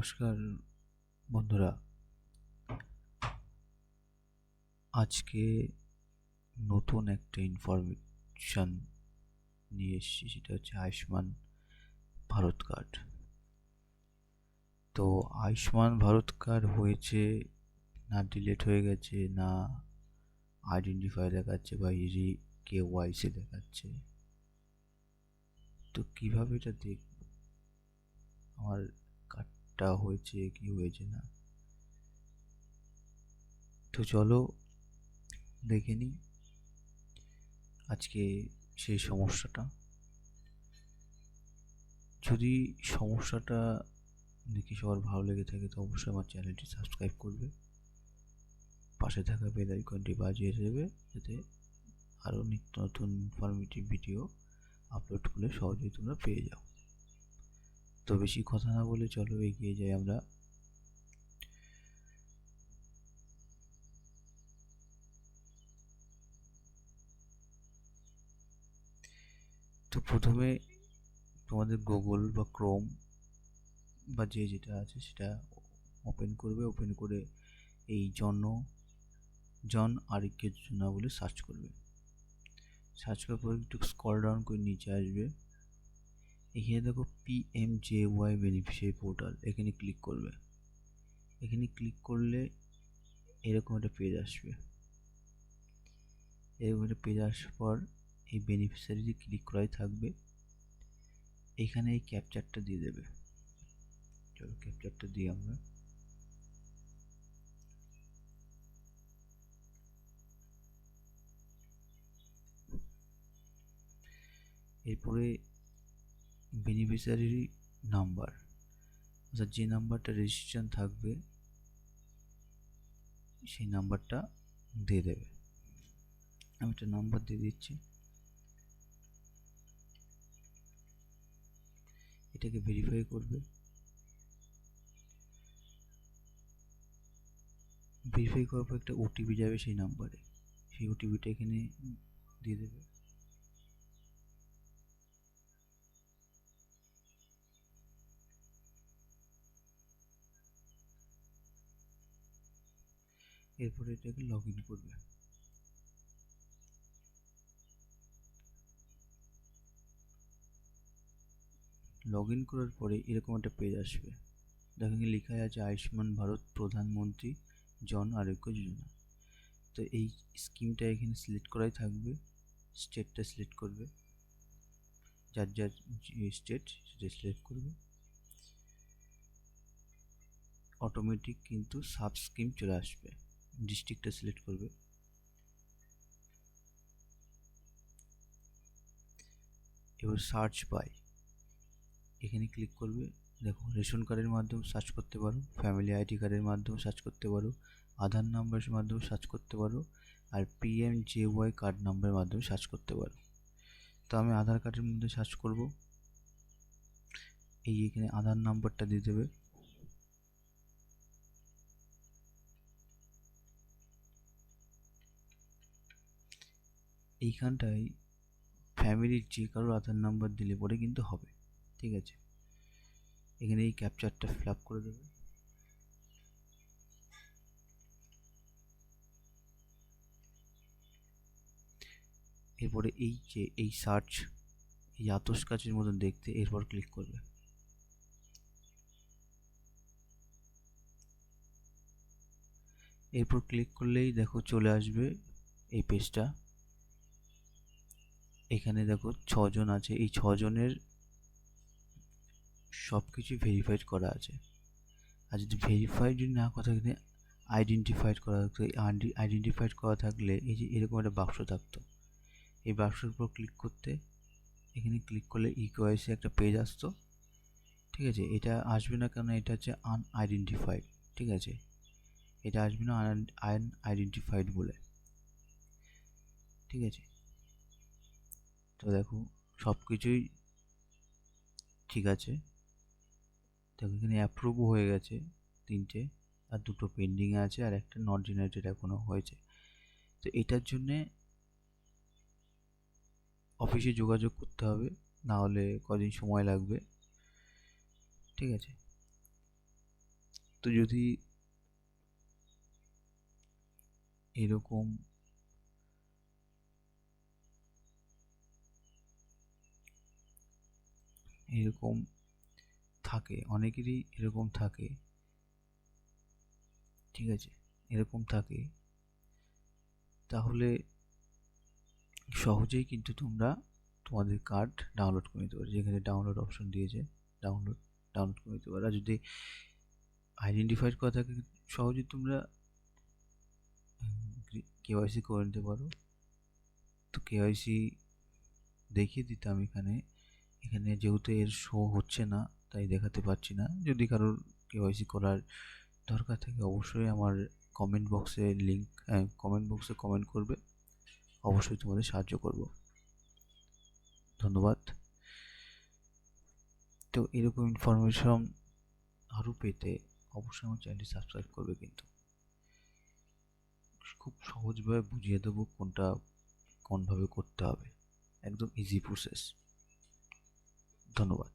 নমস্কার বন্ধুরা। আজকে নতুন একটা ইনফরমেশন নিয়ে এসেছি, সেটা হচ্ছে আয়ুষ্মান ভারত কার্ড। তো আয়ুষ্মান ভারত কার্ড হয়েছে না ডিলিট হয়ে গেছে, না আইডেন্টিফাই দেখাচ্ছে বা KYC দেখাচ্ছে। তো কিভাবে এটা দেখব আমার কার্ডটা হয়েছে কি হয়েছে না? তো চলো দেখে নিই আজকে সেই সমস্যাটা। যদি সমস্যাটা দেখি সবার ভালো লেগে থাকে তো অবশ্যই আমার চ্যানেলটি সাবস্ক্রাইব করবে, পাশে থাকা বেল আইকনটি বাজিয়ে দেবে, যাতে আরও নিত্য নতুন ইনফরমেটিভ ভিডিও আপলোড করলে সহজেই তোমরা পেয়ে যাও। তো বেশি কথা না বলে চলো এগিয়ে যাই আমরা। তো প্রথমে তোমাদের গুগল বা ক্রোম বা যেটা আছে সেটা ওপেন করবে। ওপেন করে এই জন আরোগ্য যোজনা বলে সার্চ করবে। সার্চ করার পর একটু স্ক্রল ডাউন করে নিচে আসবে। এখানে দেখো PMJY বেনিফিশিয়ারি পোর্টাল, এখানে ক্লিক করবে। এখানে ক্লিক করলে এরকম একটা পেজ আসবে। এরকম একটা পেজ আসার পর এই বেনিফিশিয়ারি ক্লিক করাই থাকবে। এখানে এই ক্যাপচারটা দিয়ে দেবে। চলো ক্যাপচারটা দিই আমরা। এরপরে বেনিফিশিয়ারি নাম্বার, অর্থাৎ যে নাম্বারটা রেজিস্ট্রেশন থাকবে সেই নাম্বারটা দিয়ে দেবে। আমি একটা নাম্বার দিয়ে দিচ্ছি। এটাকে ভেরিফাই করবে। ভেরিফাই করার পর একটা ওটিপি যাবে সেই নাম্বারে, সেই ওটিপিটা এখানে দিয়ে দেবে। এরপরে এটাকে লগ ইন করবে। লগ ইন করার পরে এরকম একটা পেজ আসবে। দেখেন লেখা আছে আয়ুষ্মান ভারত প্রধানমন্ত্রী জন আরোগ্য যোজনা। তো এই স্কিমটা এখানে সিলেক্ট করাই থাকবে। স্টেটটা সিলেক্ট করবে, যার যার স্টেট সেটা সিলেক্ট করবে। অটোমেটিক কিন্তু সাব স্কিম চলে আসবে। ডিস্ট্রিক্টটা সিলেক্ট করবে। এবার সার্চ বাই, এখানে ক্লিক করবে। দেখো রেশন কার্ডের মাধ্যমে সার্চ করতে পারো, ফ্যামিলি আইডি কার্ডের মাধ্যমে সার্চ করতে পারো, আধার নাম্বারের মাধ্যমে সার্চ করতে পারো, আর PMJY কার্ড নাম্বারের মাধ্যমে সার্চ করতে পারো। তো আমি আধার কার্ডের মধ্যে সার্চ করব। এই এখানে আধার নাম্বারটা দিয়ে দেবে। এইখানটায় ফ্যামিলির যে কারোর আধার নাম্বার দিলে পরে কিন্তু হবে, ঠিক আছে। এখানে এই ক্যাপচারটা ফিল আপ করে দেবে। এরপরে এই যে এই সার্চ, এই আতস কাচের মতন দেখতে, এরপর ক্লিক করবে। এরপর ক্লিক করলেই দেখো চলে আসবে এই পেজটা। এখানে দেখো 6 জন আছে, এই 6 জনের সব কিছু ভেরিফাইড করা আছে। আর যদি ভেরিফাইড না করা থাকে, আইডেন্টিফাইড করা থাকতো। আইডেন্টিফাইড করা থাকলে এই যে এরকম একটা বাক্স থাকতো, এই বাক্সের উপর ক্লিক করতে, এখানে ক্লিক করলে KYC একটা পেজ আসতো, ঠিক আছে। এটা আসবে না কেন, এটা হচ্ছে আনআইডেন্টিফাইড, ঠিক আছে। এটা আসবে না আনআইডেন্টিফাইড বলে, ঠিক আছে। তো দেখো সব কিছুই ঠিক আছে। দেখো এখানে অ্যাপ্রুভও হয়ে গেছে 3টে, আর 2টো পেন্ডিং আছে, আর একটা নট জেনারেটেড এখনো হয়েছে। তো এটার জন্যে অফিসে যোগাযোগ করতে হবে, না হলে কদিন সময় লাগবে, ঠিক আছে। তো যদি এরকম থাকে, অনেকেরই এরকম থাকে, ঠিক আছে, এরকম থাকে, তাহলে সহজেই কিন্তু তোমরা তোমাদের কার্ড ডাউনলোড করে নিতে পারো। যেখানে ডাউনলোড অপশন দিয়েছে, ডাউনলোড করে নিতে পারো। আর যদি আইডেন্টিফাইড করা থাকে, সহজেই তোমরা কেওয়াইসি করে নিতে পারো। তো কেওয়াইসি দেখিয়ে দিতাম এখানে যেহেতু এর শো হচ্ছে না তাই দেখাতে পারছি না। যদি কারোর কেওয়াইসি করার দরকার থাকে অবশ্যই আমার কমেন্ট বক্সে কমেন্ট করবে, অবশ্যই তোমাদের সাহায্য করব। ধন্যবাদ। তো এরকম ইনফরমেশন আরও পেতে অবশ্যই আমার চ্যানেলটি সাবস্ক্রাইব করবে। কিন্তু খুব সহজভাবে বুঝিয়ে দেবো কোনভাবে করতে হবে, একদম ইজি প্রসেস। ধন্যবাদ।